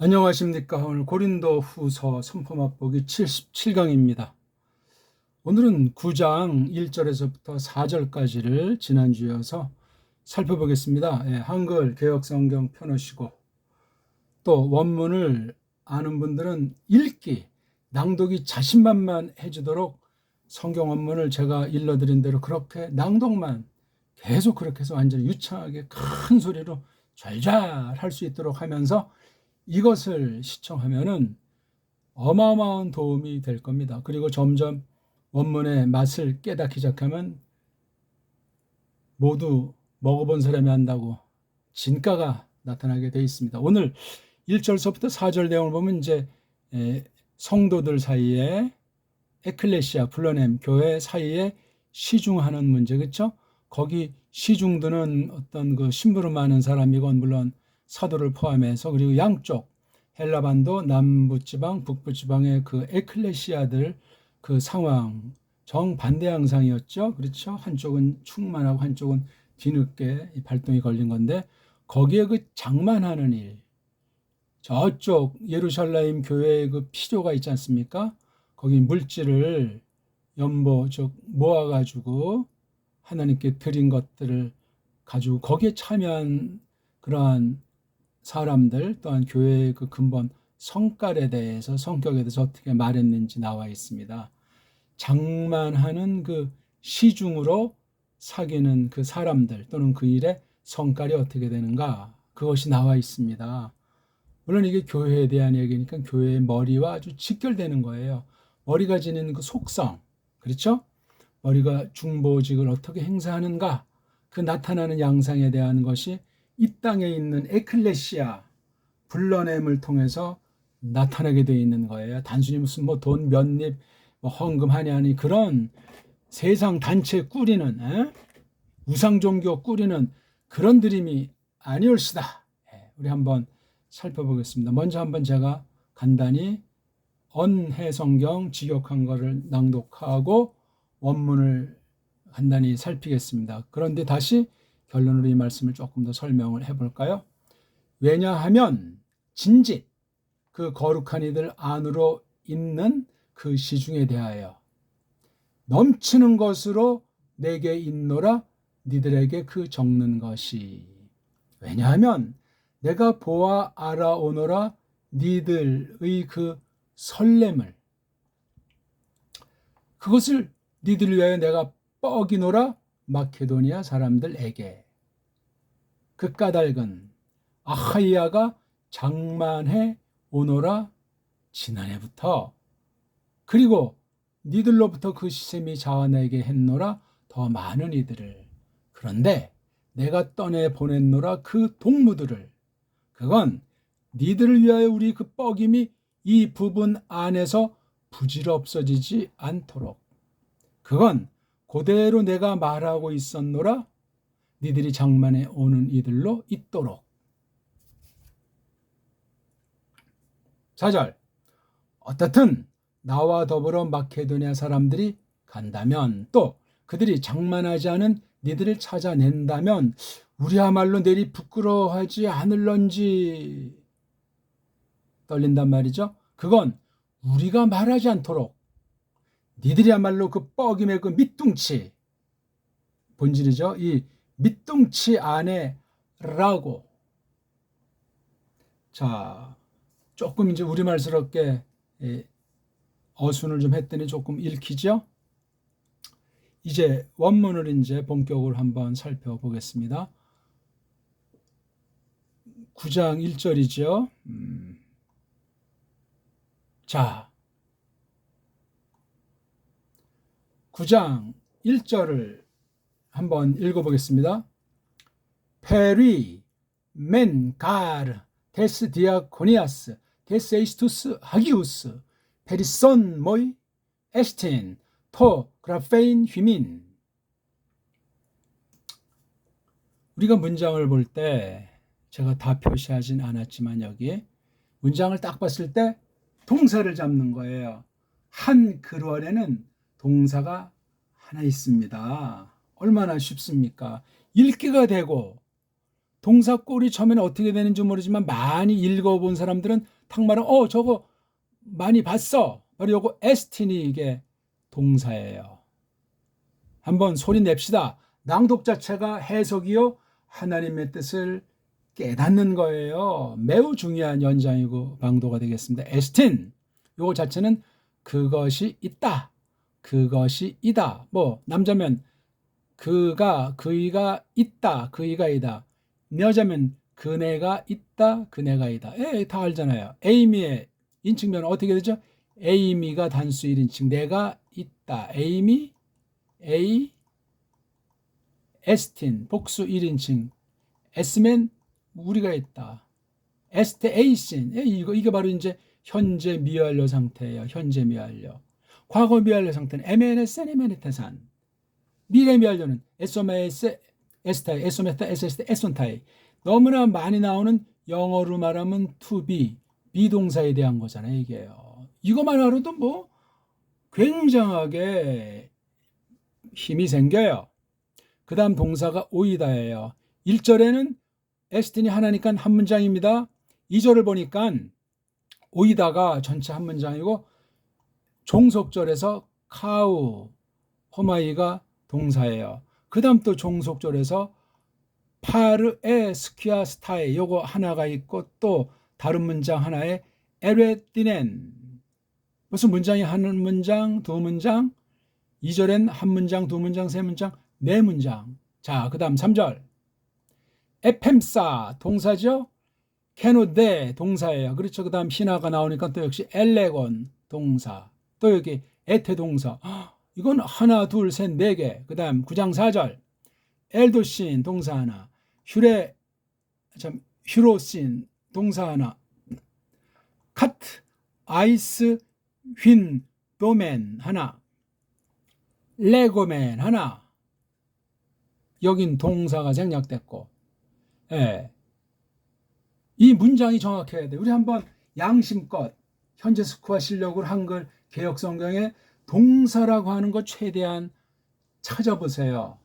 안녕하십니까. 오늘 고린도 후서 선포 맛보기 77강입니다. 오늘은 9장 1절에서부터 4절까지를 지난주에 이어서 살펴보겠습니다. 한글 개역성경 펴놓으시고 또 원문을 아는 분들은 읽기, 낭독이 자신만만 해주도록 성경 원문을 제가 일러드린 대로 그렇게 낭독만 계속 그렇게 해서 완전히 유창하게 큰 소리로 잘잘 할 수 있도록 하면서 이것을 시청하면은 어마어마한 도움이 될 겁니다. 그리고 점점 원문의 맛을 깨닫기 시작하면 모두 먹어본 사람이 한다고 진가가 나타나게 되어 있습니다. 오늘 1절서부터 4절 내용을 보면 이제 성도들 사이에 에클레시아, 불러냄, 교회 사이에 시중하는 문제, 그렇죠? 거기 시중드는 어떤 그 심부름 많은 사람이건 물론 사도를 포함해서, 그리고 양쪽 헬라반도 남부지방 북부지방의 그 에클레시아들 그 상황 정반대 양상이었죠. 그렇죠? 한쪽은 충만하고 한쪽은 뒤늦게 발동이 걸린 건데, 거기에 그 장만하는 일, 저쪽 예루살렘 교회의 그 필요가 있지 않습니까? 거기 물질을 모아가지고 하나님께 드린 것들을 가지고 거기에 참여한 그러한 사람들, 또한 교회의 그 근본 성깔에 대해서, 성격에 대해서 어떻게 말했는지 나와 있습니다. 장만하는 그 시중으로 사귀는 그 사람들 또는 그 일의 성깔이 어떻게 되는가, 그것이 나와 있습니다. 물론 이게 교회에 대한 얘기니까 교회의 머리와 아주 직결되는 거예요. 머리가 지니는 그 속성, 그렇죠? 머리가 중보직을 어떻게 행사하는가, 그 나타나는 양상에 대한 것이 이 땅에 있는 에클레시아, 불러냄을 통해서 나타나게 되어 있는 거예요. 단순히 무슨 뭐 돈 몇 립, 뭐 헌금하냐 하니 그런 세상 단체 꾸리는, 우상 종교 꾸리는 그런 드림이 아니올시다. 우리 한번 살펴보겠습니다. 먼저 한번 제가 간단히 언해성경 직역한 거를 낭독하고 원문을 간단히 살피겠습니다. 그런데 다시 결론으로 이 말씀을 조금 더 설명을 해볼까요? 왜냐하면 진짓, 그 거룩한 이들 안으로 있는 그 시중에 대하여 넘치는 것으로 내게 있노라 니들에게 그 적는 것이. 왜냐하면 내가 보아 알아오노라 니들의 그 설렘을, 그것을 니들을 위하여 내가 뻐기노라 마케도니아 사람들에게. 그 까닭은 아하이아가 장만해 오노라 지난해부터, 그리고 니들로부터 그 시샘이 자아내게 했노라 더 많은 이들을. 그런데 내가 떠내 보냈노라 그 동무들을. 그건 니들을 위하여 우리 그 뻐김이 이 부분 안에서 부질없어지지 않도록. 그건 그대로 내가 말하고 있었노라 니들이 장만해 오는 이들로 있도록. 4절, 어떻든 나와 더불어 마케도니아 사람들이 간다면, 또 그들이 장만하지 않은 니들을 찾아낸다면 우리야말로 내리 부끄러워하지 않을런지. 떨린단 말이죠. 그건 우리가 말하지 않도록 니들이야말로 그 뻐김의 그 밑둥치, 본질이죠. 이 밑둥치 안에 라고. 자, 조금 이제 우리말스럽게 어순을 좀 했더니 조금 읽히죠. 이제 원문을 이제 본격으로 한번 살펴보겠습니다. 9장 1절이죠. 자, 9장 1절을 한번 읽어보겠습니다. 페리 멘 가르 데스 디아코니아스 데스 에이스투스 하기우스 페리손 모이 에스틴 토 그라페인 휘민. 우리가 문장을 볼 때 제가 다 표시하진 않았지만 여기에 문장을 딱 봤을 때 동사를 잡는 거예요. 한 글원에는 동사가 하나 있습니다. 얼마나 쉽습니까? 읽기가 되고 동사 꼴이 처음에는 어떻게 되는지 모르지만 많이 읽어본 사람들은 탁 말은 저거 많이 봤어. 바로 요거 에스틴이 이게 동사예요. 한번 소리 냅시다. 낭독 자체가 해석이요 하나님의 뜻을 깨닫는 거예요. 매우 중요한 연장이고 방도가 되겠습니다. 에스틴 요거 자체는 그것이 있다. 그것이 이다. 뭐 남자면 그가 그이가 있다. 그이가 이다. 여자면 그네가 있다. 그네가 이다. 다 알잖아요. 에이미의 인칭변은 어떻게 되죠? 에이미가 단수 1인칭 내가 있다. 에이미 에이 에스틴 복수 1인칭 에스면 우리가 있다. 에스테 에이신 이게 바로 이제 현재 미완료 상태예요. 현재 미완료. 과거 미완료 상태는 에메네센 에메네테산. 미래 미완료는 에소메스 에스타이 에소메타 에세스테 에손타이. 너무나 많이 나오는 영어로 말하면 to be 비동사에 대한 거잖아요. 이게요. 이것만 알아도 뭐 굉장하게 힘이 생겨요. 그 다음 동사가 오이다예요. 1절에는 에스틴이 하나니까 한 문장입니다. 2절을 보니까 오이다가 전체 한 문장이고 종속절에서 카우 호마이가 동사예요. 그 다음 또 종속절에서 파르에 스키아 스타에 요거 하나가 있고 또 다른 문장 하나에 에레티넨 무슨 문장이 한 문장 두 문장 2절엔 한 문장 두 문장 세 문장 네 문장. 자, 그 다음 3절 에펜사 동사죠. 캐노데 동사예요. 그렇죠. 그 다음 히나가 나오니까 또 역시 엘레곤 동사. 또 여기 에테 동사. 이건 하나 둘 셋 네 개. 그 다음 9장 4절 엘도신 동사 하나. 휴로신 동사 하나. 카트 아이스 휜 도맨 하나. 레고맨 하나. 여긴 동사가 생략됐고 이 문장이 정확해야 돼. 우리 한번 양심껏 현재 스코어 실력으로 한글 개역 성경에 동사라고 하는 것 최대한 찾아보세요.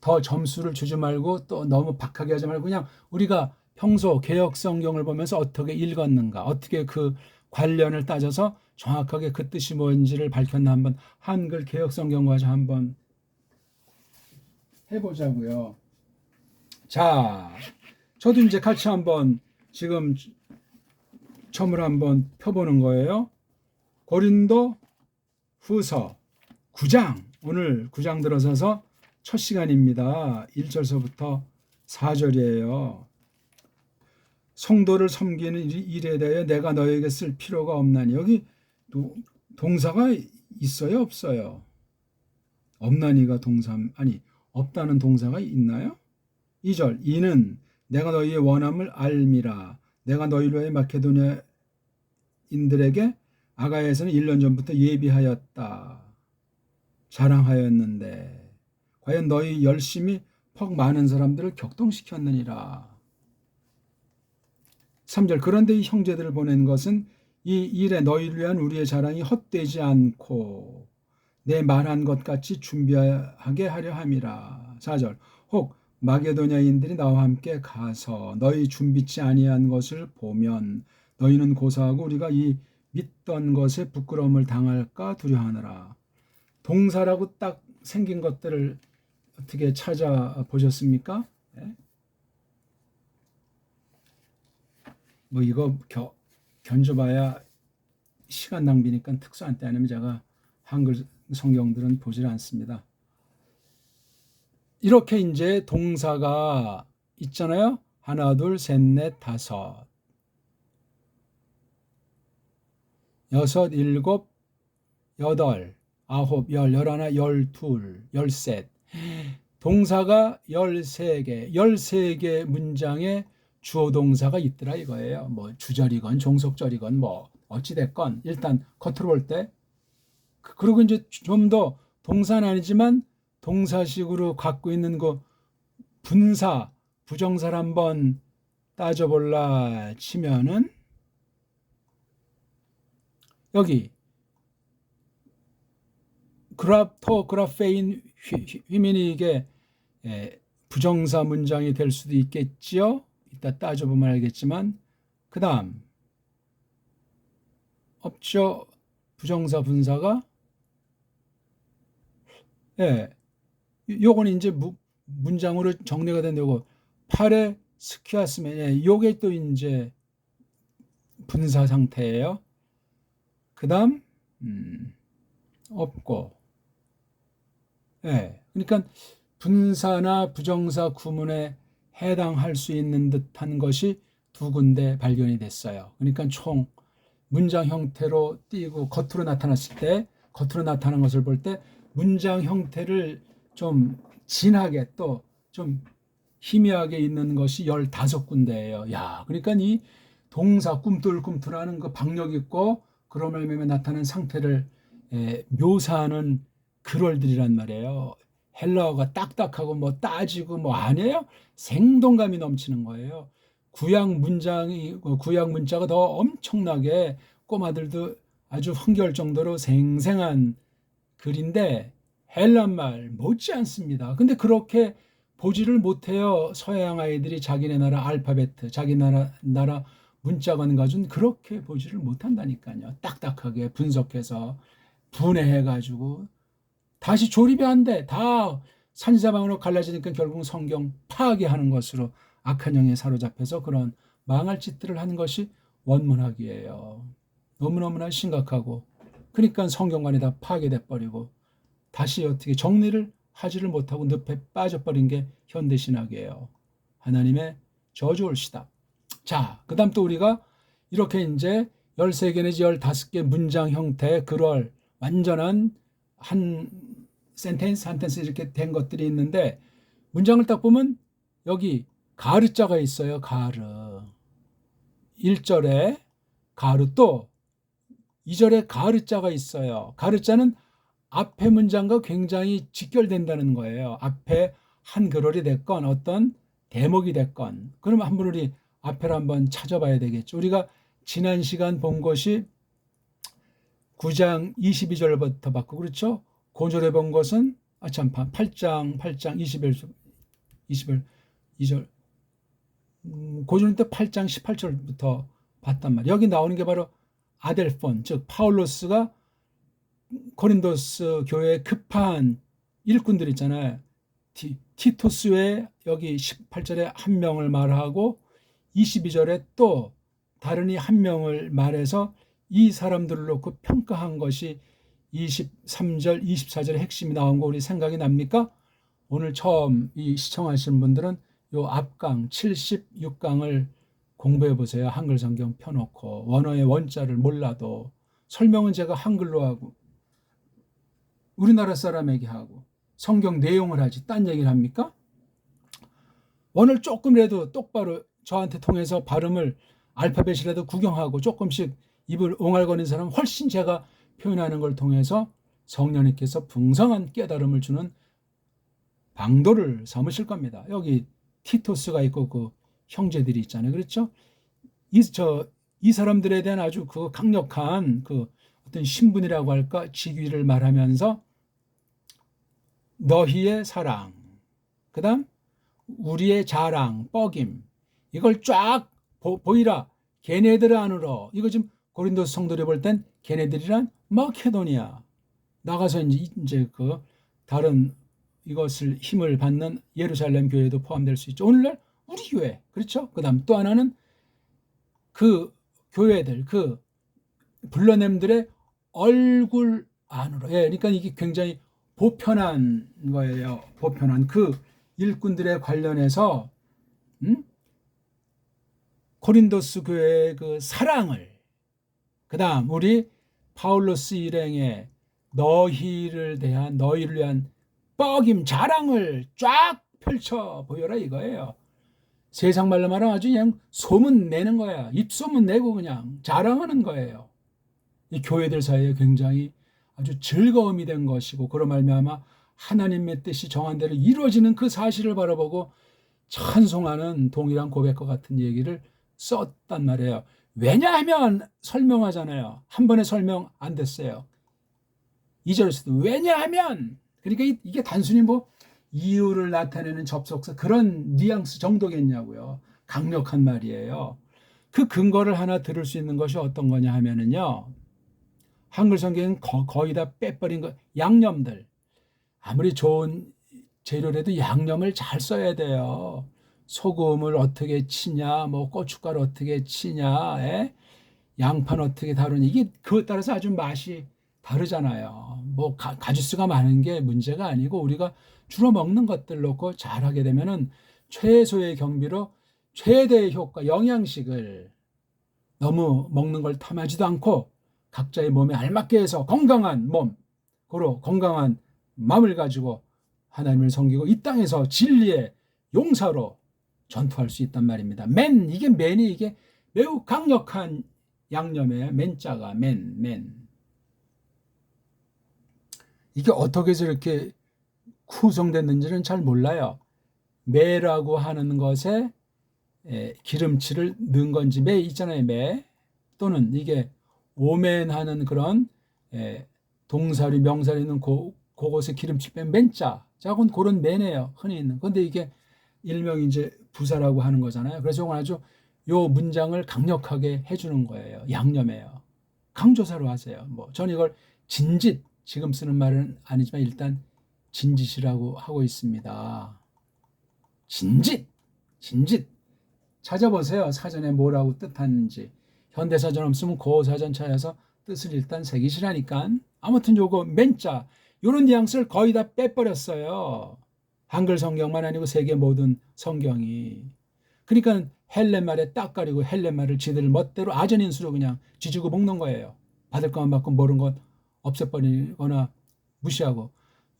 더 점수를 주지 말고 또 너무 박하게 하지 말고 그냥 우리가 평소 개역 성경을 보면서 어떻게 읽었는가, 어떻게 그 관련을 따져서 정확하게 그 뜻이 뭔지를 밝혔나 한번 한글 개역 성경과 한번 해보자고요. 자, 저도 이제 같이 한번 지금 점을 한번 펴보는 거예요. 고린도 후서 9장 오늘 9장 들어서서 첫 시간입니다. 1절서부터 4절이에요. 성도를 섬기는 일에 대하여 내가 너에게 쓸 필요가 없나니 여기 동사가 있어요 없어요? 없나니가 동사 아니 없다는 동사가 있나요? 2절 이는 내가 너희의 원함을 알미라 내가 너희로 의 마케도니아인들에게 아가야에서는 1년 전부터 예비하였다 자랑하였는데 과연 너희 열심히 퍽 많은 사람들을 격동시켰느니라. 3절 그런데 이 형제들을 보낸 것은 이 일에 너희를 위한 우리의 자랑이 헛되지 않고 내 말한 것 같이 준비하게 하려 함이라. 4절 혹 마게도냐인들이 나와 함께 가서 너희 준비치 아니한 것을 보면 너희는 고사하고 우리가 이 믿던 것에 부끄러움을 당할까 두려워하느라. 동사라고 딱 생긴 것들을 어떻게 찾아보셨습니까? 네? 뭐 이거 견줘봐야 시간 낭비니까 특수한 때 아니면 제가 한글 성경들은 보질 않습니다. 이렇게 이제 동사가 있잖아요. 하나, 둘, 셋, 넷, 다섯, 여섯, 일곱, 여덟, 아홉, 열, 열하나, 열둘, 열셋. 동사가 13개, 13개 문장에 주어 동사가 있더라 이거예요. 뭐 주절이건 종속절이건 뭐 어찌됐건 일단 겉으로 볼 때 그리고 이제 좀 더 동사는 아니지만 동사식으로 갖고 있는 그 분사, 부정사를 한번 따져볼라 치면은 여기 그라토 그라페인 휘민이 이게 부정사 문장이 될 수도 있겠지요. 이따 따져보면 알겠지만, 그 다음 없죠. 부정사 분사가. 예, 요건 이제 문장으로 정리가 된 거고, 8에 스키았으면, 예, 요게 또 이제 분사 상태예요. 그 다음 없고. 예, 그러니까 분사나 부정사 구문에 해당할 수 있는 듯한 것이 두 군데 발견이 됐어요. 그러니까 총 문장 형태로 띄고 겉으로 나타났을 때, 겉으로 나타난 것을 볼 때 문장 형태를 좀 진하게 또 좀 희미하게 있는 것이 15군데예요. 야, 그러니까 이 동사 꿈틀꿈틀하는 그 박력 있고 그런 말미암아 나타나는 상태를 묘사하는 글월들이란 말이에요. 헬라어가 딱딱하고 뭐 따지고 뭐 아니에요. 생동감이 넘치는 거예요. 구약 문자가 더 엄청나게 꼬마들도 아주 흥겨울 정도로 생생한 글인데 헬란말 못지 않습니다. 근데 그렇게 보지를 못해요. 서양 아이들이 자기네 나라 알파베트, 자기 나라 문자관 가지고는 그렇게 보지를 못한다니까요. 딱딱하게 분석해서 분해해가지고 다시 조립이 안 돼. 다 산사방으로 갈라지니까 결국 성경 파괴하는 것으로 악한 영에 사로잡혀서 그런 망할 짓들을 하는 것이 원문학이에요. 너무너무나 심각하고, 그러니까 성경관이 다 파괴돼 버리고 다시 어떻게 정리를 하지를 못하고 늪에 빠져버린 게 현대신학이에요. 하나님의 저주 올시다. 자, 그 다음 또 우리가 이렇게 이제 13개 내지 15개 문장 형태의 글월 완전한 한 센텐스 이렇게 된 것들이 있는데, 문장을 딱 보면 여기 가르자가 있어요. 가르. 1절에 가르, 또 2절에 가르자가 있어요. 가르자는 앞에 문장과 굉장히 직결된다는 거예요. 앞에 한 글월이 됐건 어떤 대목이 됐건. 그러면 한번 우리 앞에를 한번 찾아봐야 되겠죠. 우리가 지난 시간 본 것이 9장 22절부터 봤고, 그렇죠? 고절해 본 것은 8장 21절 2절 고절은 때 8장 18절부터 봤단 말이에요. 여기 나오는 게 바로 아델폰, 즉 파울로스가 고린도스 교회에 급한 일꾼들 있잖아요. 티토스의 여기 18절에 한 명을 말하고 22절에 또 다른 이 한 명을 말해서 이 사람들을 놓고 평가한 것이 23절, 24절의 핵심이 나온 거 우리 생각이 납니까? 오늘 처음 이 시청하시는 분들은 요 앞강 76강을 공부해 보세요. 한글 성경 펴놓고 원어의 원자를 몰라도 설명은 제가 한글로 하고 우리나라 사람에게 하고 성경 내용을 하지 딴 얘기를 합니까? 원어를 조금이라도 똑바로 저한테 통해서 발음을 알파벳이라도 구경하고 조금씩 입을 옹알거리는 사람은 훨씬 제가 표현하는 걸 통해서 성령님께서 풍성한 깨달음을 주는 방도를 삼으실 겁니다. 여기 티토스가 있고 그 형제들이 있잖아요. 그렇죠? 이 사람들에 대한 아주 그 강력한 그 어떤 신분이라고 할까 직위를 말하면서 너희의 사랑, 그 다음 우리의 자랑, 뻐김, 이걸 쫙 보이라. 걔네들 안으로. 이거 지금 고린도서 성도들이 볼 땐 걔네들이란 마케도니아, 나가서 이제 그 다른 이것을 힘을 받는 예루살렘 교회도 포함될 수 있죠. 오늘날 우리 교회, 그렇죠? 그 다음 또 하나는 그 교회들, 그 불러냄들의 얼굴 안으로. 예, 그러니까 이게 굉장히 보편한 거예요. 보편한 그 일꾼들에 관련해서 고린도스 교회의 그 사랑을, 그 다음 우리 파울로스 일행의 너희를 위한 뻐김, 자랑을 쫙 펼쳐 보여라 이거예요. 세상 말로 말하면 아주 그냥 소문 내는 거야. 입소문 내고 그냥 자랑하는 거예요. 이 교회들 사이에 굉장히 아주 즐거움이 된 것이고, 그런 말미암아 하나님의 뜻이 정한 대로 이루어지는 그 사실을 바라보고 찬송하는 동일한 고백과 같은 얘기를 썼단 말이에요. 왜냐하면 설명하잖아요. 한 번에 설명 안 됐어요. 2절에서도 왜냐하면, 그러니까 이게 단순히 뭐 이유를 나타내는 접속사 그런 뉘앙스 정도겠냐고요. 강력한 말이에요. 그 근거를 하나 들을 수 있는 것이 어떤 거냐 하면은요. 한글 성경은 거의 다 빼버린 거 양념들. 아무리 좋은 재료라도 양념을 잘 써야 돼요. 소금을 어떻게 치냐, 뭐 고춧가루 어떻게 치냐, 양파는 어떻게 다루냐. 이게 그것 따라서 아주 맛이 다르잖아요. 뭐 가짓수가 많은 게 문제가 아니고 우리가 주로 먹는 것들 놓고 잘하게 되면은 최소의 경비로 최대의 효과, 영양식을 너무 먹는 걸 탐하지도 않고 각자의 몸에 알맞게 해서 건강한 몸, 고로 건강한 마음을 가지고 하나님을 섬기고 이 땅에서 진리의 용사로 전투할 수 있단 말입니다. 맨이 이게 매우 강력한 양념이에요. 맨자가 맨. 이게 어떻게 저렇게 구성됐는지는 잘 몰라요. 매라고 하는 것에 기름칠을 넣은 건지 매 있잖아요. 매 또는 이게 오맨하는 그런 동사리 명사리 있는 그곳에 기름칠 빼면 맨자 자곤 그런 매네요. 흔히 있는. 근데 이게 일명 이제 부사라고 하는 거잖아요. 그래서 이건 아주 요 문장을 강력하게 해주는 거예요. 양념이에요. 강조사로 하세요. 뭐 전 이걸 진짓 지금 쓰는 말은 아니지만 일단 진짓이라고 하고 있습니다. 진짓 찾아보세요. 사전에 뭐라고 뜻하는지. 현대사전 없으면 고사전 찾아서 뜻을 일단 새기시라니까. 아무튼 요거 맨자 요런 뉘앙스를 거의 다 빼버렸어요. 한글 성경만 아니고 세계 모든 성경이. 그러니까 헬렌말에 딱 가리고 헬렌말을 지들 멋대로 아전인수로 그냥 쥐주고 먹는 거예요. 받을 것만 받고 모르는 것 없애버리거나 무시하고.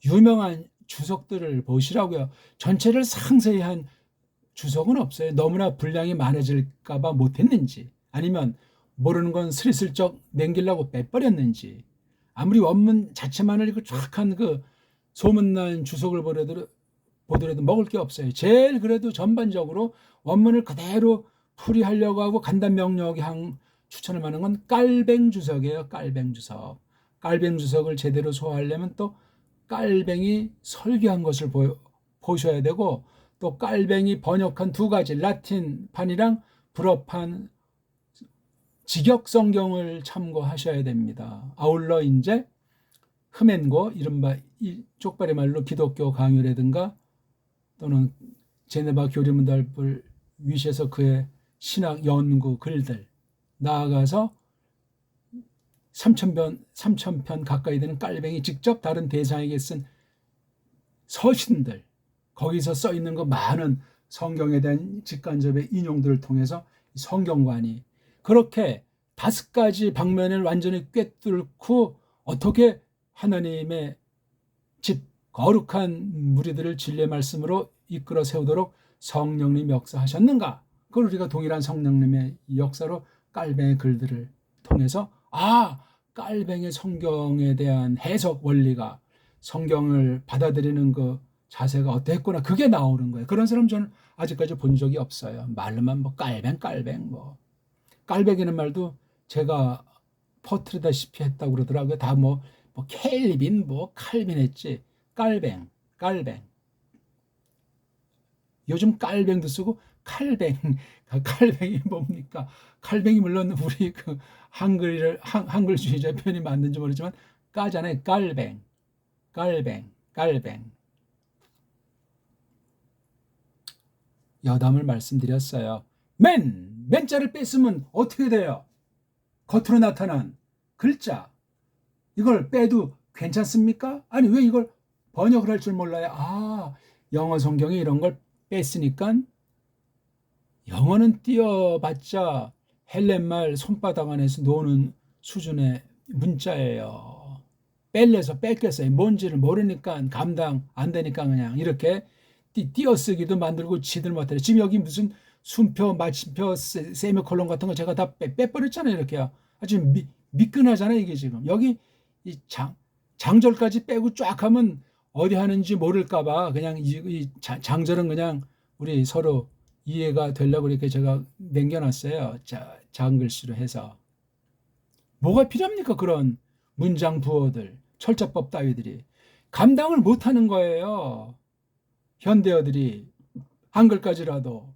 유명한 주석들을 보시라고요. 전체를 상세히 한 주석은 없어요. 너무나 분량이 많아질까 봐 못했는지 아니면 모르는 건 스리슬쩍 남기려고 빼버렸는지 아무리 원문 자체만을 이거 쫙한 그 소문난 주석을 보더라도 먹을 게 없어요. 제일 그래도 전반적으로 원문을 그대로 풀이하려고 하고 간단 명료하게 추천을 하는 건 깔뱅 주석이에요. 깔뱅 주석. 깔뱅 주석을 제대로 소화하려면 또 깔뱅이 설교한 것을 보셔야 되고 또 깔뱅이 번역한 두 가지 라틴판이랑 불어판 직역 성경을 참고하셔야 됩니다. 아울러 이제 흐멘고 이른바 쪽발의 말로 기독교 강요라든가 또는 제네바 교리문답을 위시해서 그의 신학 연구 글들 나아가서 3,000편 가까이 되는 깔뱅이 직접 다른 대상에게 쓴 서신들 거기서 써 있는 거 많은 성경에 대한 직간접의 인용들을 통해서 성경관이 그렇게 5가지 방면을 완전히 꿰뚫고 어떻게 하나님의 집 거룩한 무리들을 진리의 말씀으로 이끌어 세우도록 성령님이 역사하셨는가? 그걸 우리가 동일한 성령님의 역사로 깔뱅의 글들을 통해서 깔뱅의 성경에 대한 해석 원리가 성경을 받아들이는 그 자세가 어땠구나. 그게 나오는 거예요. 그런 사람 저는 아직까지 본 적이 없어요. 말로만 뭐 깔뱅 뭐. 깔뱅이는 말도 제가 퍼뜨리다시피 했다고 그러더라고요. 다 뭐 켈빈 뭐 칼빈 했지. 깔뱅. 요즘 깔뱅도 쓰고 칼뱅이 뭡니까? 칼뱅이 물론 우리 그 한글주의자 표현이 맞는지 모르지만 까잖아요. 깔뱅. 여담을 말씀드렸어요. 맨자를 뺐으면 어떻게 돼요? 겉으로 나타난 글자 이걸 빼도 괜찮습니까? 아니 왜 이걸 번역을 할 줄 몰라요? 영어 성경에 이런 걸 뺐으니까 영어는 띄어봤자 헬렌말 손바닥 안에서 노는 수준의 문자예요. 뺄래서 뺏겼어요. 뭔지를 모르니까 감당 안 되니까 그냥 이렇게 띄어쓰기도 만들고 지들 못해. 지금 여기 무슨 순표, 마침표, 세미콜론 같은 거 제가 다 빼버렸잖아요. 이렇게요. 아주 미끈하잖아요. 이게 지금 여기 이 장절까지 빼고 쫙 하면 어디 하는지 모를까봐 그냥 이 장절은 그냥 우리 서로 이해가 되려고 이렇게 제가 남겨놨어요. 작은 글씨로 해서. 뭐가 필요합니까? 그런 문장 부호들, 철자법 따위들이. 감당을 못하는 거예요. 현대어들이 한글까지라도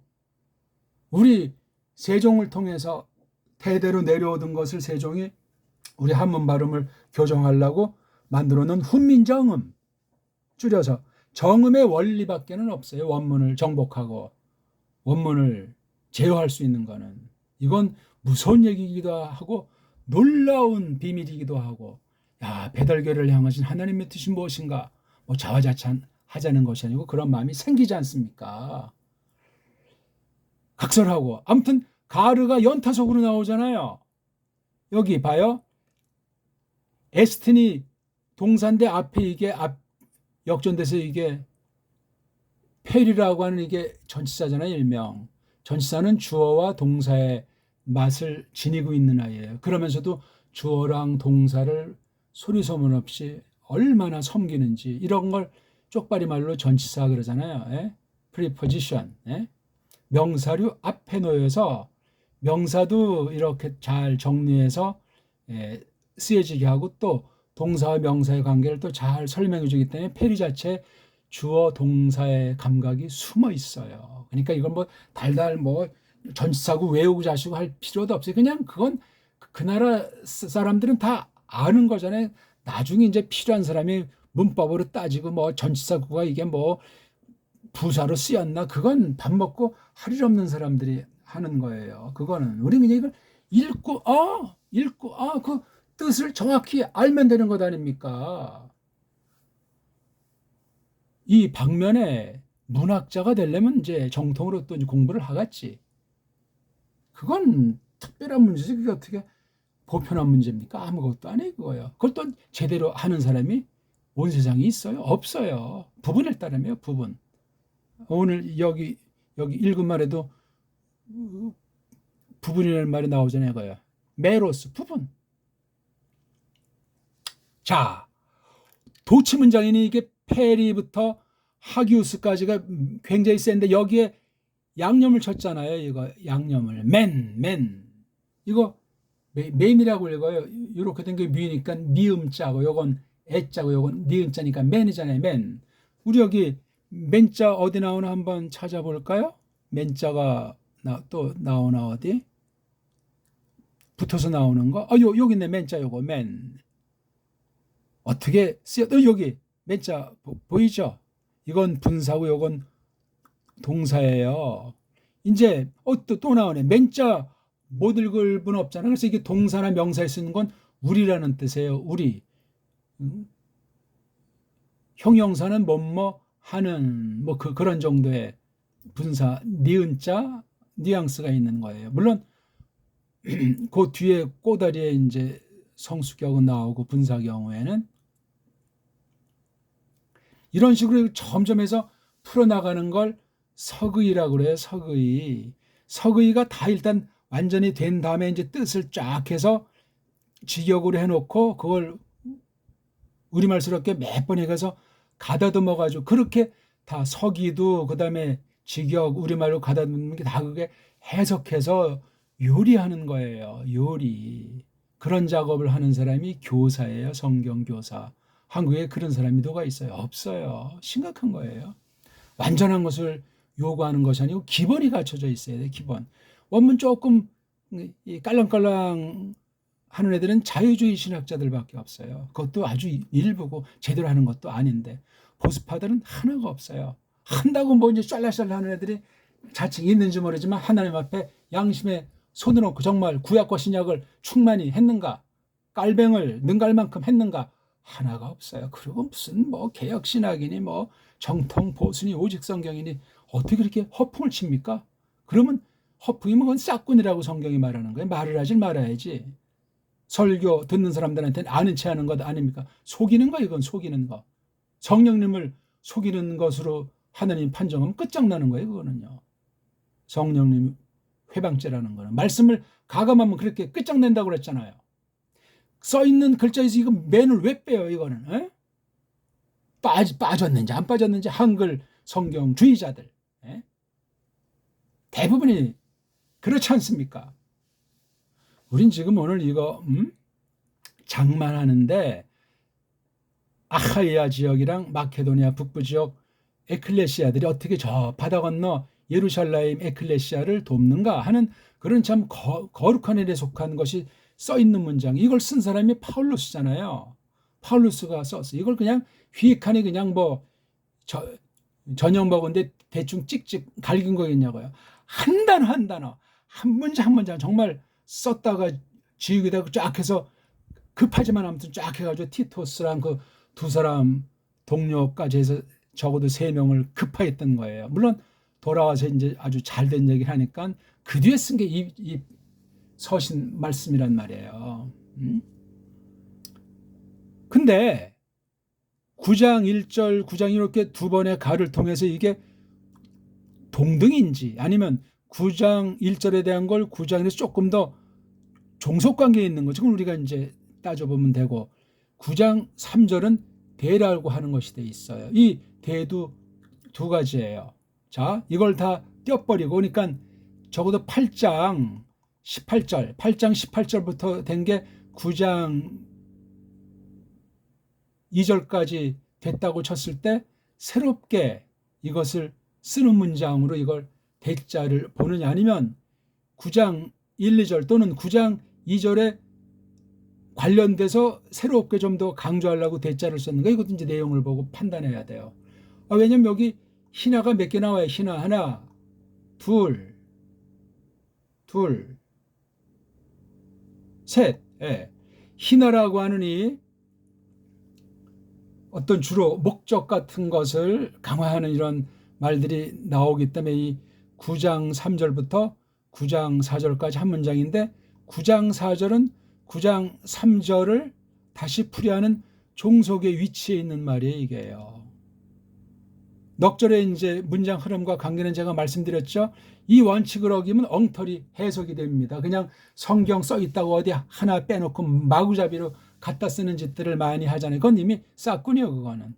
우리 세종을 통해서 대대로 내려오던 것을 세종이 우리 한문 발음을 교정하려고 만들어 놓은 훈민정음, 줄여서 정음의 원리밖에는 없어요. 원문을 정복하고 원문을 제어할 수 있는 거는. 이건 무서운 얘기이기도 하고 놀라운 비밀이기도 하고, 야, 배달교를 향하신 하나님의 뜻이 무엇인가, 뭐 자화자찬하자는 것이 아니고 그런 마음이 생기지 않습니까? 각설하고. 아무튼 가르가 연타석으로 나오잖아요. 여기 봐요. 에스틴이 동사인데 앞에 이게 역전돼서 이게 페리라고 하는 이게 전치사잖아요. 일명. 전치사는 주어와 동사의 맛을 지니고 있는 아이예요. 그러면서도 주어랑 동사를 소리 소문 없이 얼마나 섬기는지, 이런 걸 쪽발이 말로 전치사 그러잖아요. 예? preposition. 예? 명사류 앞에 놓여서 명사도 이렇게 잘 정리해서 쓰여지게 하고, 또 동사와 명사의 관계를 또 잘 설명해 주기 때문에 페리 자체 주어 동사의 감각이 숨어 있어요. 그러니까 이건 뭐 달달 뭐 전치사고 외우고 자시고 할 필요도 없어요. 그냥 그건 그 나라 사람들은 다 아는 거잖아요. 나중에 이제 필요한 사람이 문법으로 따지고 뭐 전치사구가 이게 뭐 부사로 쓰였나, 그건 밥 먹고 할 일 없는 사람들이 하는 거예요. 그거는 우리 그냥 이걸 읽고 그 뜻을 정확히 알면 되는 것 아닙니까? 이 방면에 문학자가 되려면 이제 정통으로 또 공부를 하겠지. 그건 특별한 문제지. 그게 어떻게 보편한 문제입니까? 아무것도 아니에요, 그거요. 그걸 또 제대로 하는 사람이 온 세상에 있어요? 없어요. 부분을 따르며 부분. 오늘 여기 읽은 말에도 부분이라는 말이 나오잖아요. 그거요. 메로스, 부분. 자, 도치 문장이니 이게 페리부터 하기우스까지가 굉장히 센데 여기에 양념을 쳤잖아요. 이거 양념을 맨 이거 맨이라고 읽어요. 이렇게 된 게 미니까 미음자고 요건 애자고 요건 니은자니까 맨이잖아요. 맨. 우리 여기 맨자 어디 나오나 한번 찾아볼까요? 맨자가 또 나오나 어디? 붙어서 나오는 거? 여기 있네. 맨자 요거 맨. 어떻게 쓰여? 여기 맨자 보이죠? 이건 분사고 이건 동사예요. 이제 또 나오네. 맨자 못 읽을 분 없잖아요. 그래서 이게 동사나 명사에 쓰는 건 우리라는 뜻이에요. 우리. 형용사는 뭐뭐 하는 뭐 그런 정도의 분사, 니은자 뉘앙스가 있는 거예요. 물론 그 뒤에 꼬다리에 이제 성수격은 나오고 분사 경우에는 이런 식으로 점점 해서 풀어나가는 걸 서의라고 그래요. 서의가 다 일단 완전히 된 다음에 이제 뜻을 쫙 해서 직역으로 해놓고 그걸 우리말스럽게 몇 번 해가서 가다듬어 가지고 그렇게 다 서기도 그다음에 직역 우리말로 가다듬는 게 다 그게 해석해서 요리하는 거예요. 요리. 그런 작업을 하는 사람이 교사예요. 성경 교사. 한국에 그런 사람이 누가 있어요? 없어요. 심각한 거예요. 완전한 것을 요구하는 것이 아니고 기본이 갖춰져 있어야 돼. 기본. 원문 조금 깔랑깔랑 하는 애들은 자유주의 신학자들밖에 없어요. 그것도 아주 일부고 제대로 하는 것도 아닌데 보수파들은 하나가 없어요. 한다고 뭐 이제 샬랄샬랄 하는 애들이 자칭 있는지 모르지만 하나님 앞에 양심에 손을 얹고 정말 구약과 신약을 충만히 했는가, 깔뱅을 능가할 만큼 했는가, 하나가 없어요. 그리고 무슨 뭐 개혁 신학이니 뭐 정통 보수니 오직 성경이니 어떻게 그렇게 허풍을 칩니까? 그러면 허풍이면 그건 싹군이라고 성경이 말하는 거예요. 말을 하지 말아야지. 설교 듣는 사람들한테는 아는 체 하는 것 아닙니까? 속이는 거, 이건 속이는 거. 성령님을 속이는 것으로 하나님 판정하면 끝장나는 거예요. 그거는요. 성령님 회방죄라는 거는. 말씀을 가감하면 그렇게 끝장낸다고 그랬잖아요. 써있는 글자에서 이거 맨을 왜 빼요? 이거는. 에? 빠졌는지 안 빠졌는지 한글 성경주의자들. 에? 대부분이 그렇지 않습니까? 우린 지금 오늘 이거 장만하는데 아하이아 지역이랑 마케도니아 북부 지역 에클레시아들이 어떻게 저 바다 건너 예루살렘 에클레시아를 돕는가 하는 그런 참 거룩한 일에 속한 것이 써 있는 문장. 이걸 쓴 사람이 파울루스잖아요. 파울루스가 썼어. 이걸 그냥 휘익하니 그냥 뭐 전형 먹은데 대충 찍찍 갈긴 거겠냐고요. 한 단어 한 단어, 한 문장 한 문장 정말 썼다가 지우개다가 쫙 해서 급하지만 아무튼 쫙 해가지고 티토스랑 그 두 사람 동료까지 해서 적어도 3명을 급하했던 거예요. 물론 돌아와서 이제 아주 잘된 얘기를 하니까 그 뒤에 쓴 게 이 서신 말씀이란 말이에요. 근데 9장 1절, 9장 이렇게 두 번의 가를 통해서 이게 동등인지 아니면 9장 1절에 대한 걸 9장에서 조금 더 종속관계에 있는 거 지금 우리가 이제 따져보면 되고 9장 3절은 대라고 하는 것이 돼 있어요. 이 대도 두 가지예요. 자, 이걸 다 떼어버리고 그러니까 적어도 8장 18절부터 된 게 9장 2절까지 됐다고 쳤을 때 새롭게 이것을 쓰는 문장으로 이걸 대자를 보느냐 아니면 9장 1, 2절 또는 9장 2절에 관련돼서 새롭게 좀 더 강조하려고 대자를 썼는가 이것도 이제 내용을 보고 판단해야 돼요. 왜냐면 여기 희나가 몇 개 나와요. 희나 하나, 둘, 셋. 예. 희나라고 하는 이 어떤 주로 목적 같은 것을 강화하는 이런 말들이 나오기 때문에 이 9장 3절부터 9장 4절까지 한 문장인데 9장 4절은 9장 3절을 다시 풀이하는 종속의 위치에 있는 말이에요. 이게요. 넉절의 이제 문장 흐름과 관계는 제가 말씀드렸죠. 이 원칙을 어기면 엉터리 해석이 됩니다. 그냥 성경 써 있다고 어디 하나 빼놓고 마구잡이로 갖다 쓰는 짓들을 많이 하잖아요. 그건 이미 쌌군요. 그거는.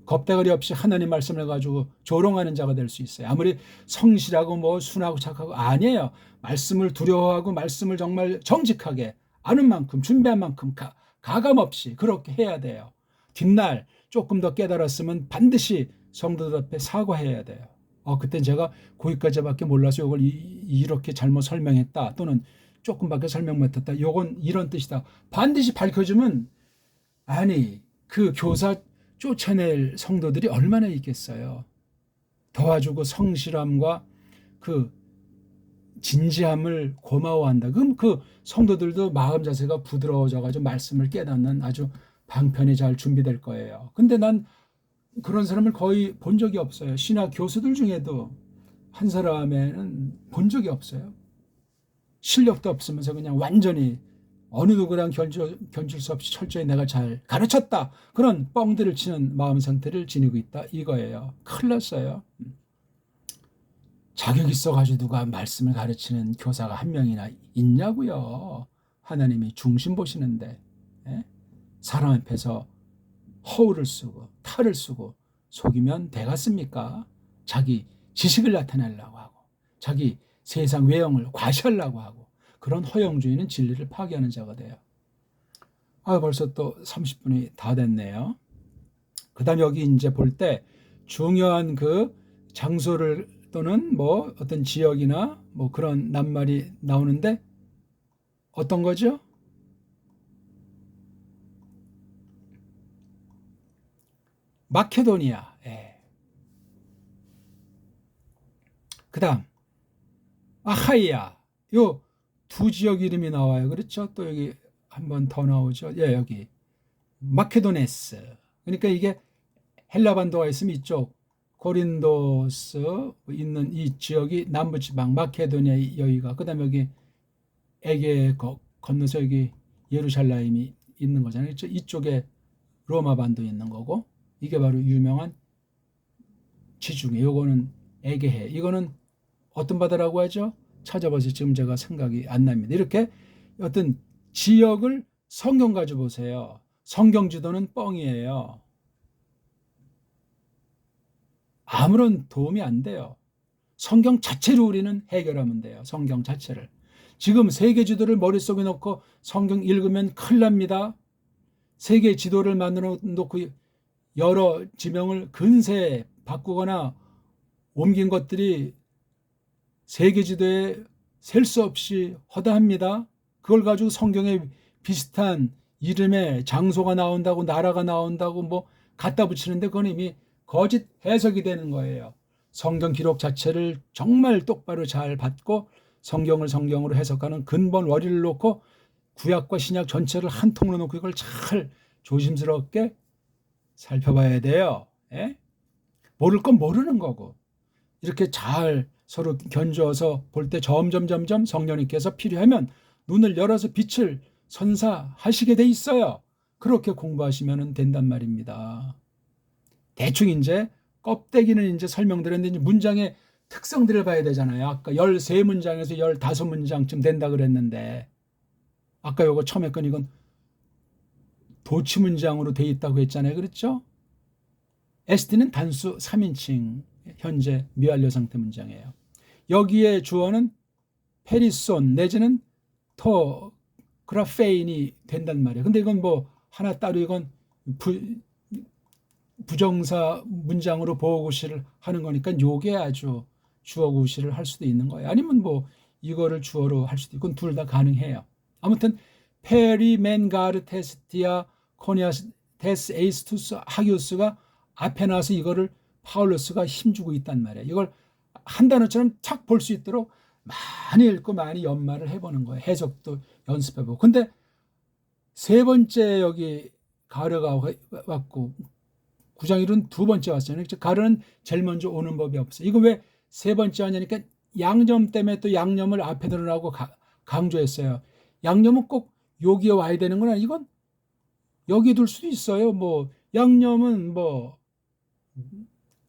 겁대가리 없이 하나님 말씀을 가지고 조롱하는 자가 될 수 있어요. 아무리 성실하고 뭐 순하고 착하고 아니에요. 말씀을 두려워하고 말씀을 정말 정직하게 아는 만큼 준비한 만큼 가감 없이 그렇게 해야 돼요. 뒷날 조금 더 깨달았으면 반드시 성도들 앞에 사과해야 돼요. 그땐 제가 거기까지밖에 몰라서 이걸 이렇게 잘못 설명했다 또는 조금밖에 설명 못했다. 요건 이런 뜻이다. 반드시 밝혀주면 아니 그 교사 쫓아낼 성도들이 얼마나 있겠어요. 도와주고 성실함과 그 진지함을 고마워한다. 그럼 그 성도들도 마음 자세가 부드러워져가지고 말씀을 깨닫는 아주 방편이 잘 준비될 거예요. 근데 난 그런 사람을 거의 본 적이 없어요. 신학 교수들 중에도 한 사람에는 본 적이 없어요. 실력도 없으면서 그냥 완전히 어느 누구랑 견줄 수 없이 철저히 내가 잘 가르쳤다. 그런 뻥들을 치는 마음 상태를 지니고 있다. 이거예요. 큰일 났어요. 자격 있어가지고 누가 말씀을 가르치는 교사가 한 명이나 있냐고요. 하나님이 중심 보시는데 사람 앞에서 허울을 쓰고 탈을 쓰고 속이면 되겠습니까? 자기 지식을 나타내려고 하고 자기 세상 외형을 과시하려고 하고 그런 허영주의는 진리를 파괴하는 자가 돼요. 벌써 또 30분이 다 됐네요. 그 다음 여기 이제 볼 때 중요한 그 장소를 또는 뭐 어떤 지역이나 뭐 그런 낱말이 나오는데 어떤 거죠? 마케도니아. 그 다음 아하이야. 요 두 지역 이름이 나와요. 그렇죠? 또 여기 한 번 더 나오죠. 여기 마케도네스. 그러니까 이게 헬라 반도가 있으면 이쪽 고린도스 있는 이 지역이 남부지방 마케도니아 여기가 그다음에 여기 에게 건너서 여기 예루살렘이 있는 거잖아요. 그렇죠? 이쪽에 로마 반도 있는 거고 이게 바로 유명한 지중해. 요거는 에게해. 이거는 어떤 바다라고 하죠? 찾아봐서 지금 제가 생각이 안 납니다. 이렇게 어떤 지역을 성경 가지고 보세요. 성경 지도는 뻥이에요. 아무런 도움이 안 돼요. 성경 자체로 우리는 해결하면 돼요. 성경 자체를. 지금 세계 지도를 머릿속에 넣고 성경 읽으면 큰일 납니다. 세계 지도를 만들어 놓고 여러 지명을 근세에 바꾸거나 옮긴 것들이 세계 지도에 셀 수 없이 허다합니다. 그걸 가지고 성경에 비슷한 이름의 장소가 나온다고 나라가 나온다고 뭐 갖다 붙이는데 그건 이미 거짓 해석이 되는 거예요. 성경 기록 자체를 정말 똑바로 잘 받고 성경을 성경으로 해석하는 근본 원리를 놓고 구약과 신약 전체를 한 통으로 놓고 이걸 잘 조심스럽게 살펴봐야 돼요. 예? 모를 건 모르는 거고 이렇게 잘 서로 견주어서 볼 때 점점 성령님께서 필요하면 눈을 열어서 빛을 선사하시게 돼 있어요. 그렇게 공부하시면 된단 말입니다. 대충 이제 껍데기는 이제 설명드렸는데 이제 문장의 특성들을 봐야 되잖아요. 아까 13문장에서 15문장쯤 된다 그랬는데 아까 요거 처음에 건 이건 도치문장으로 돼 있다고 했잖아요. 그렇죠? ST는 단수 3인칭 현재 미완료 상태 문장이에요. 여기에 주어는 페리손 내지는 그라페인이 된단 말이에요. 근데 이건 뭐 하나 따로 이건 부정사 문장으로 보어구시를 하는 거니까 요게 아주 주어구시를 할 수도 있는 거예요. 아니면 뭐 이거를 주어로 할 수도 있고 둘 다 가능해요. 아무튼 페리멘가르 테스티아 코니아스 데스 에이스투스 하기오스가 앞에 나와서 이거를 파울로스가 힘주고 있단 말이에요. 이걸 한 단어처럼 탁 볼 수 있도록 많이 읽고 많이 연말을 해보는 거예요. 해석도 연습해보고. 근데 세 번째 여기 가르가 왔고 9장 1은 두 번째 왔잖아요. 가르는 제일 먼저 오는 법이 없어요. 이거 왜 세 번째 왔냐니까 양념 때문에 또 양념을 앞에 넣으라고 강조했어요. 양념은 꼭 여기에 와야 되는 건 아니고 이건 여기 둘 수도 있어요. 뭐 양념은 뭐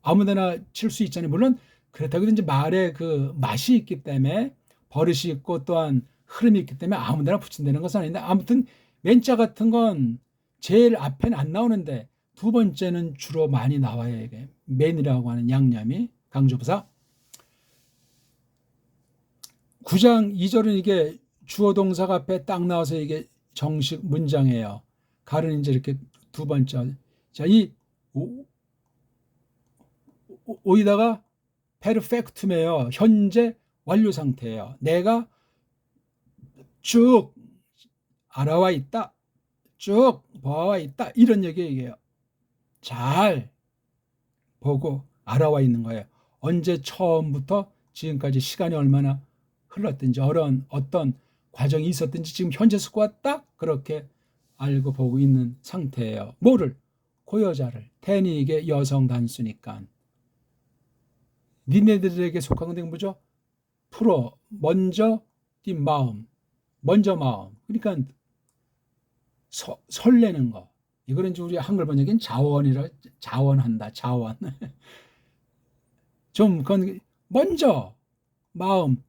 아무데나 칠 수 있잖아요. 물론 그렇다고 이제 말에 그 맛이 있기 때문에 버릇이 있고 또한 흐름이 있기 때문에 아무데나 붙인다는 것은 아닌데 아무튼 맨자 같은 건 제일 앞에는 안 나오는데 두 번째는 주로 많이 나와요. 이게 맨이라고 하는 양념이 강조부사. 9장 2절은 이게 주어 동사가 앞에 딱 나와서 이게 정식 문장이에요. 가르는 이제 이렇게 두 번째. 자, 이 오이다가 페르펙트메요. 현재 완료 상태예요. 내가 쭉 알아와 있다. 쭉 보아와 있다. 이런 얘기예요. 잘 보고 알아와 있는 거예요. 언제 처음부터 지금까지 시간이 얼마나 흘렀든지 어떤 과정이 있었든지 지금 현재 스코어 딱 그렇게 알고 보고 있는 상태예요. 뭐를? 그 여자를. 텐이 이게 여성 단수니까. 니네들에게 속한 건데 뭐죠? 프로 먼저 띵 마음. 먼저 마음. 그러니까 설레는 거. 이거는 이제 우리 한글 번역엔 자원한다. 자원. 좀 그건 먼저 마음.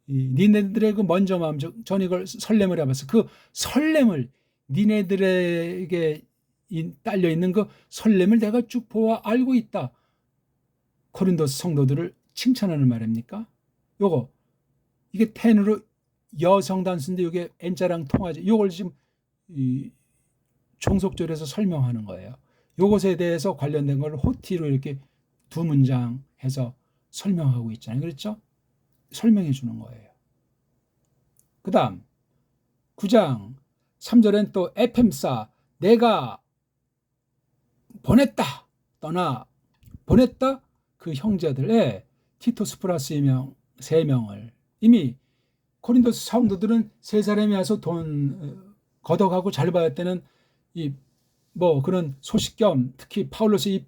니네들의 그 먼저 마음. 전 이걸 설렘을 해봤어. 그 설렘을 니네들에게 딸려 있는 그 설렘을 내가 쭉 보아 알고 있다. 코린도스 성도들을 칭찬하는 말입니까? 요거 이게 텐으로 여성 단수인데 이게 N자랑 통하죠. 이걸 지금 총속절에서 설명하는 거예요. 요것에 대해서 관련된 걸 호티로 이렇게 두 문장 해서 설명하고 있잖아요. 그렇죠? 설명해 주는 거예요. 그 다음 9장 3절엔 또 에펜사 내가 보냈다. 보냈다. 그 형제들의 티토스 플러스 3명을 이미 코린도스 성도들은 세 사람이 와서 돈 걷어가고 잘 받을 때는 뭐 그런 소식 겸 특히 파울로스 이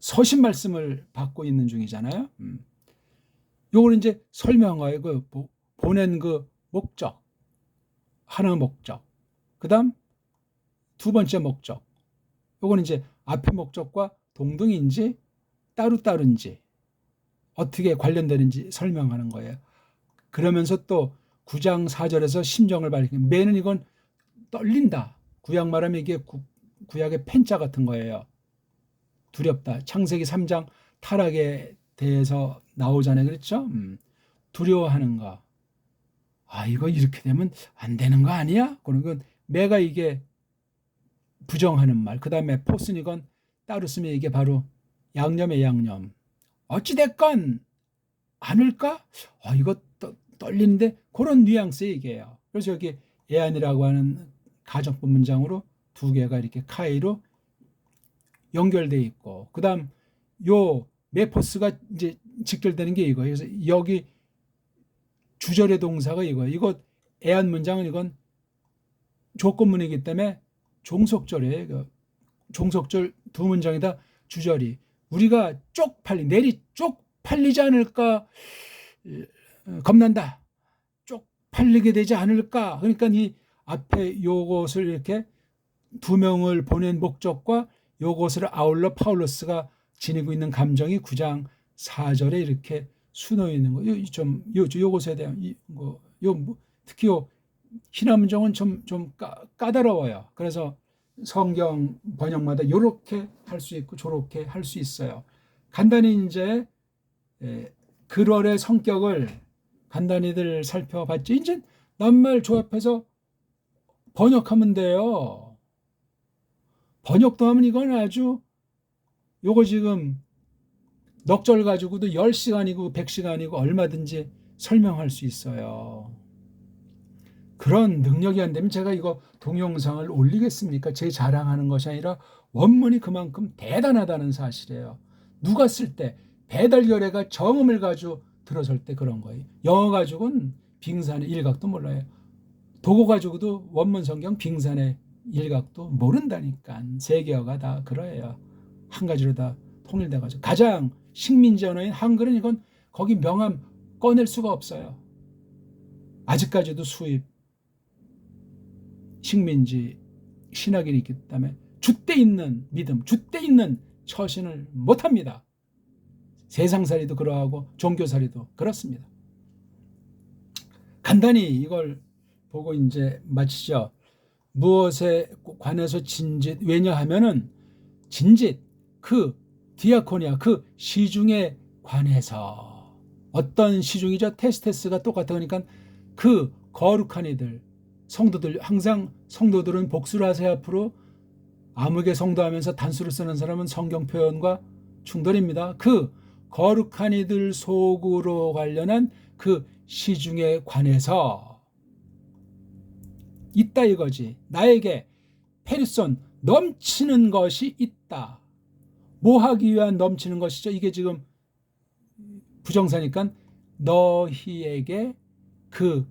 서신 말씀을 받고 있는 중이잖아요. 요걸 이제 설명한 거예요. 그 보낸 그 목적, 하나 목적. 그다음 두 번째 목적. 요거는 이제 앞의 목적과 동등인지 따로따로인지 어떻게 관련되는지 설명하는 거예요. 그러면서 또 9장 4절에서 심정을 밝히는 매는 이건 떨린다. 구약 말하면 이게 구약의 펜자 같은 거예요. 두렵다. 창세기 3장 타락에 대해서 나오잖아요. 그렇죠? 두려워하는 거. 아, 이거 이렇게 되면 안 되는 거 아니야? 그런 건 매가 이게 부정하는 말. 그 다음에 포스는 이건 따로 쓰면 이게 바로 양념의 양념. 어찌됐건 않을까? 이거 떨리는데 그런 뉘앙스의 얘기예요. 그래서 여기 애안이라고 하는 가정법 문장으로 두 개가 이렇게 카이로 연결돼 있고, 그 다음 요 메포스가 이제 직결되는 게 이거예요. 그래서 여기 주절의 동사가 이거예요. 이거 애안 문장은 이건 조건문이기 때문에 종속절이에요. 종속절 두 문장이다 주절이. 우리가 내리 쪽팔리지 않을까 겁난다. 쪽팔리게 되지 않을까. 그러니까 이 앞에 요것을 이렇게 두 명을 보낸 목적과 요것을 아울러 파울로스가 지니고 있는 감정이 9장 4절에 이렇게 수놓여 있는 거. 요것에 대한 특히 요 히나 문장은 좀 까다로워요. 그래서 성경 번역마다 요렇게 할 수 있고 저렇게 할 수 있어요. 간단히 이제 글월의 성격을 간단히들 살펴봤지. 이제 낱말 조합해서 번역하면 돼요. 번역도 하면 이건 아주 요거 지금 넉절 가지고도 10시간이고 100시간이고 얼마든지 설명할 수 있어요. 그런 능력이 안 되면 제가 이거 동영상을 올리겠습니까? 제 자랑하는 것이 아니라 원문이 그만큼 대단하다는 사실이에요. 누가 쓸 때 배달결의가 정음을 가지고 들어설 때 그런 거예요. 영어 가지고는 빙산의 일각도 몰라요. 도고 가지고도 원문 성경 빙산의 일각도 모른다니까. 세계어가 다 그러해요. 한 가지로 다 통일돼가지고. 가장 식민지 언어인 한글은 이건 거기 명함 꺼낼 수가 없어요. 아직까지도 수입 식민지 신학인이 있기 때문에 줏대 있는 믿음, 줏대 있는 처신을 못합니다. 세상살이도 그러하고 종교살이도 그렇습니다. 간단히 이걸 보고 이제 마치죠. 무엇에 관해서 진짓, 왜냐하면은 진짓, 그 디아코니아, 그 시중에 관해서 어떤 시중이죠? 테스테스가 똑같아. 그러니까 그 거룩한 이들, 성도들, 항상 성도들은 복수를 하세요. 앞으로 아무개 성도하면서 단수를 쓰는 사람은 성경 표현과 충돌입니다. 그 거룩한 이들 속으로 관련한 그 시중에 관해서 있다 이거지. 나에게 페리손 넘치는 것이 있다. 뭐 하기 위한 넘치는 것이죠? 이게 지금 부정사니까 너희에게 그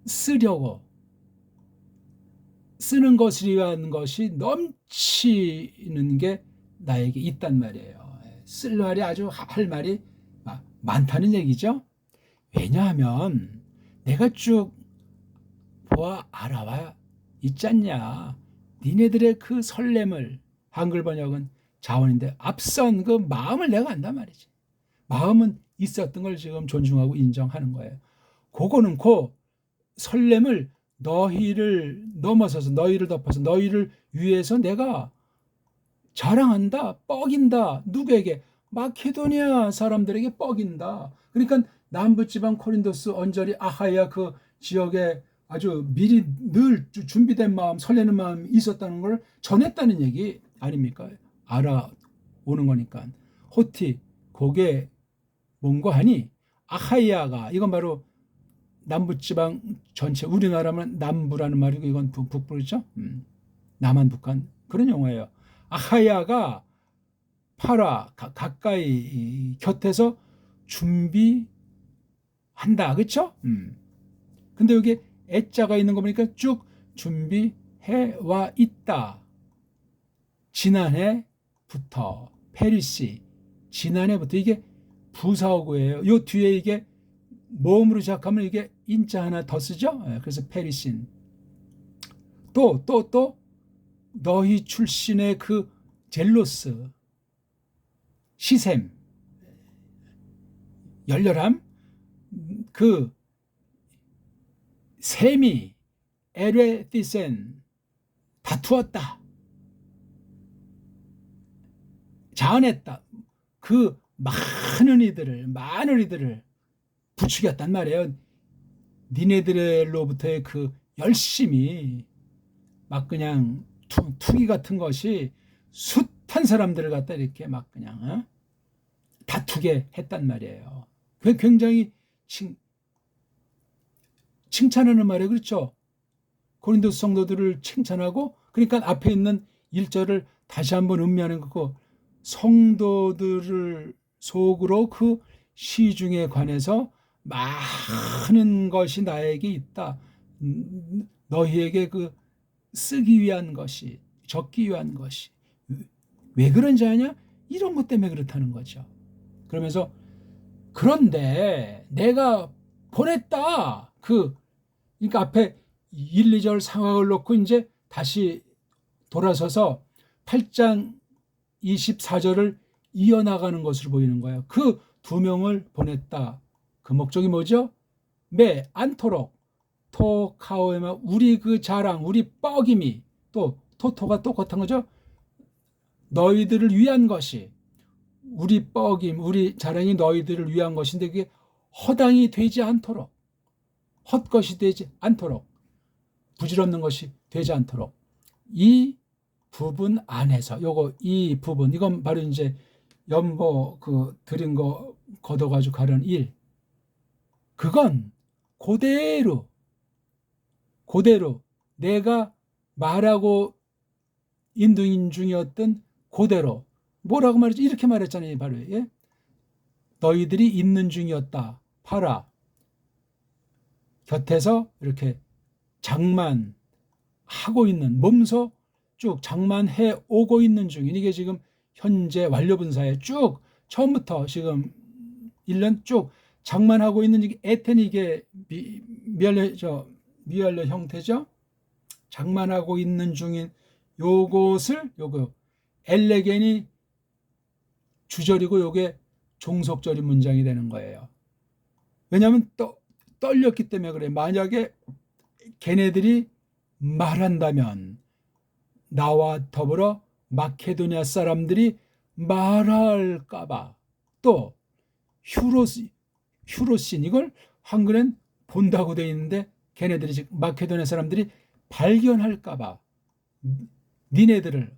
쓰려고 쓰는 것을 위한 것이 넘치는 게 나에게 있단 말이에요. 쓸 말이 아주 할 말이 많다는 얘기죠. 왜냐하면 내가 쭉 보아 알아와 있잖냐. 니네들의 그 설렘을, 한글 번역은 자원인데 앞선 그 마음을 내가 안단 말이지. 마음은 있었던 걸 지금 존중하고 인정하는 거예요. 그거는 그 설렘을 너희를 넘어서서 너희를 덮어서 너희를 위해서 내가 자랑한다, 뻐긴다. 누구에게? 마케도니아 사람들에게 뻐긴다. 그러니까 남부지방 코린도스 언저리 아하야 그 지역에 아주 미리 늘 준비된 마음, 설레는 마음이 있었다는 걸 전했다는 얘기 아닙니까? 알아오는 거니까. 호티, 고개 뭔고 하니 아하이아가, 이건 바로 남부지방 전체, 우리나라면 남부라는 말이고 이건 북부죠. 남한 북한 그런 용어예요. 아하이아가 파라 가까이 곁에서 준비한다, 그렇죠? 근데 여기 애자가 있는 거 보니까 쭉 준비해와 있다. 지난해부터 페리시, 지난해부터 이게 부사어구예요. 요 뒤에 이게 모음으로 시작하면 이게 인자 하나 더 쓰죠. 그래서 페리신. 또 너희 출신의 그 젤로스, 시샘, 열렬함, 그 셈이, 에레티센, 다투었다, 자언했다. 그 많은 이들을 부추겼단 말이에요. 니네들로부터의 그 열심이 막 그냥 투기 같은 것이 못한 사람들을 갖다 이렇게 막 그냥 다투게 했단 말이에요. 굉장히 칭찬하는 말이에요. 그렇죠? 고린도 성도들을 칭찬하고, 그러니까 앞에 있는 1절을 다시 한번 음미하는 거고, 성도들을 속으로 그 시중에 관해서 많은 것이 나에게 있다. 너희에게 그 쓰기 위한 것이, 적기 위한 것이. 왜 그런지 아냐? 이런 것 때문에 그렇다는 거죠. 그러면서 그런데 내가 보냈다. 그러니까 앞에 1, 2절 상황을 놓고 이제 다시 돌아서서 8장 24절을 이어나가는 것으로 보이는 거예요. 그 두 명을 보냈다. 그 목적이 뭐죠? 매 않도록 토카오에마 우리 그 자랑, 우리 뻐김이, 또 토토가 똑같은 거죠. 너희들을 위한 것이, 우리 뻐김, 우리 자랑이 너희들을 위한 것인데 그게 허당이 되지 않도록, 헛것이 되지 않도록, 부질없는 것이 되지 않도록 이 부분 안에서 이 부분, 이건 바로 이제 연보 드린 거 걷어가지고 가려는 일, 그건 그대로 내가 말하고 인도인 중이었던 그대로 뭐라고 말했지? 이렇게 말했잖아요. 바로 너희들이 있는 중이었다. 봐라. 곁에서 이렇게 장만하고 있는, 몸소 쭉 장만해 오고 있는 중인, 이게 지금 현재 완료분사에 쭉 처음부터 지금 1년 쭉 장만하고 있는, 이게 에텐, 이게 미완료 형태죠. 장만하고 있는 중인 요것을 엘레겐이 주절이고 요게 종속절인 문장이 되는 거예요. 왜냐하면 떨렸기 때문에 그래. 만약에 걔네들이 말한다면 나와 더불어 마케도니아 사람들이 말할까봐, 또 휴로신, 이걸 한글엔 본다고 되어 있는데 걔네들이 지금 마케도니아 사람들이 발견할까봐 니네들을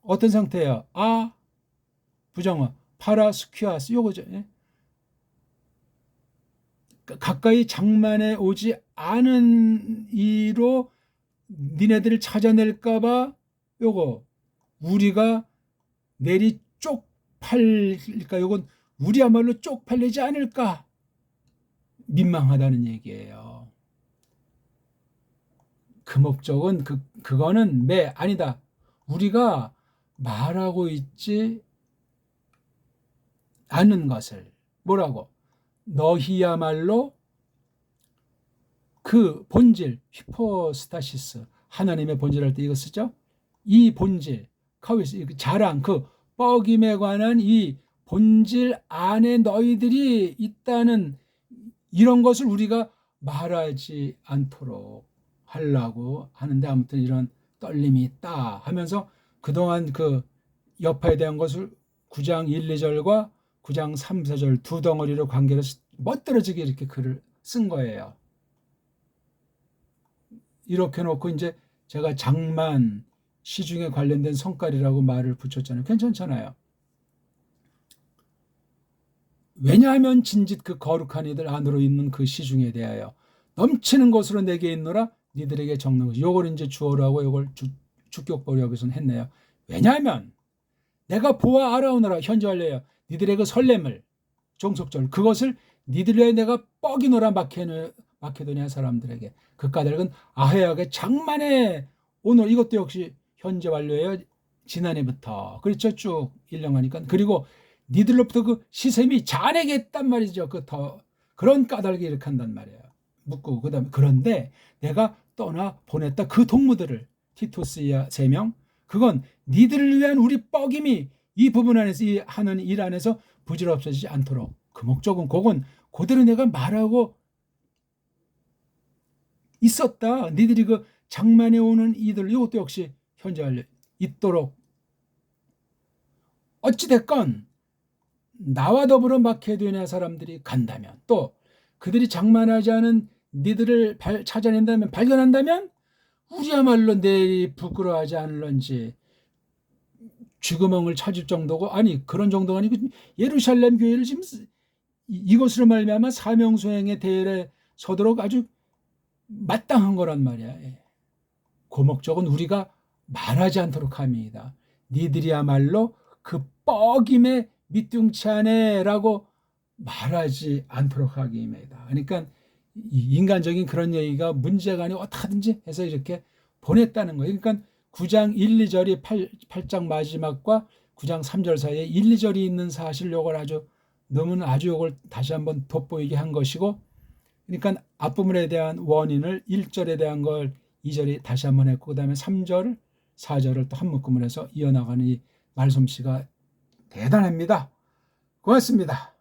어떤 상태예요? 부정어 파라스퀴아스, 요거죠. 가까이 장만해 오지 않은 이로 니네들을 찾아낼까봐 요거 우리가 내리 쪽팔릴까, 요건 우리야말로 쪽팔리지 않을까, 민망하다는 얘기예요. 그 목적은 그거는 아니다. 우리가 말하고 있지 않은 것을 뭐라고? 너희야말로 그 본질, 히포스타시스, 하나님의 본질할 때 이거 쓰죠? 이 본질, 카위스, 자랑, 그 뻐김에 관한 이 본질 안에 너희들이 있다는 이런 것을 우리가 말하지 않도록 하려고 하는데, 아무튼 이런 떨림이 있다 하면서 그동안 그 여파에 대한 것을 9장 1, 2절과 9장 3, 4절 두 덩어리로 관계를 멋들어지게 이렇게 글을 쓴 거예요. 이렇게 놓고 이제 제가 장만, 시중에 관련된 성깔이라고 말을 붙였잖아요. 괜찮잖아요. 왜냐하면 진짓 그 거룩한 이들 안으로 있는 그 시중에 대하여 넘치는 것으로 내게 있노라 니들에게 적는 것. 요걸 이제 주어라고 요걸 주격보로 여기서는 했네요. 왜냐하면 내가 보아 알아오노라, 현재 완료예요. 니들의 그 설렘을, 종속절, 그것을 니들의 내가 뻐기노라 마케도니아 사람들에게 그 까닭은 아헤하게 장만해 오늘, 이것도 역시 현재 완료예요. 지난해부터 그렇죠. 쭉 1년 가니까. 그리고 니들로부터 그 시샘이 자네게 했단 말이죠. 그런 까닭을 이렇게 한단 말이에요. 묻고 그다음에 그런데 내가 떠나 보냈다 그 동무들을, 티토스야 3명, 그건 니들을 위한 우리 뻐김이 이 부분 안에서, 이 하는 일 안에서 부질없어지지 않도록, 그 목적은 그건 그대로 내가 말하고 있었다. 니들이 그 장만해 오는 이들, 이것도 역시 현재 완료 있도록. 어찌됐건 나와 더불어 마케도니아 사람들이 간다면, 또 그들이 장만하지 않은 니들을 찾아낸다면, 발견한다면 우리야말로 내일이 부끄러워하지 않을런지 쥐구멍을 찾을 정도고, 아니 그런 정도가 아니고 예루살렘 교회를 지금 이것으로 말미암아 사명 수행의 대열에 서도록 아주 마땅한 거란 말이야. 예. 그 목적은 우리가 말하지 않도록 합니다. 니들이야말로 그 뻐김에 밑둥치 않네라고 말하지 않도록 하기 위함이다. 그러니까 인간적인 그런 얘기가 문제가 아니고 어떻게든지 해서 이렇게 보냈다는 거예요. 그러니까 9장 1, 2절이 8장 마지막과 9장 3절 사이에 1, 2절이 있는 사실, 요걸 아주 요걸 다시 한번 돋보이게 한 것이고, 그러니까 앞부분에 대한 원인을 1절에 대한 걸 2절이 다시 한번 했고, 그 다음에 3절, 4절을 또 한 묶음을 해서 이어나가는 이 말솜씨가 대단합니다. 고맙습니다.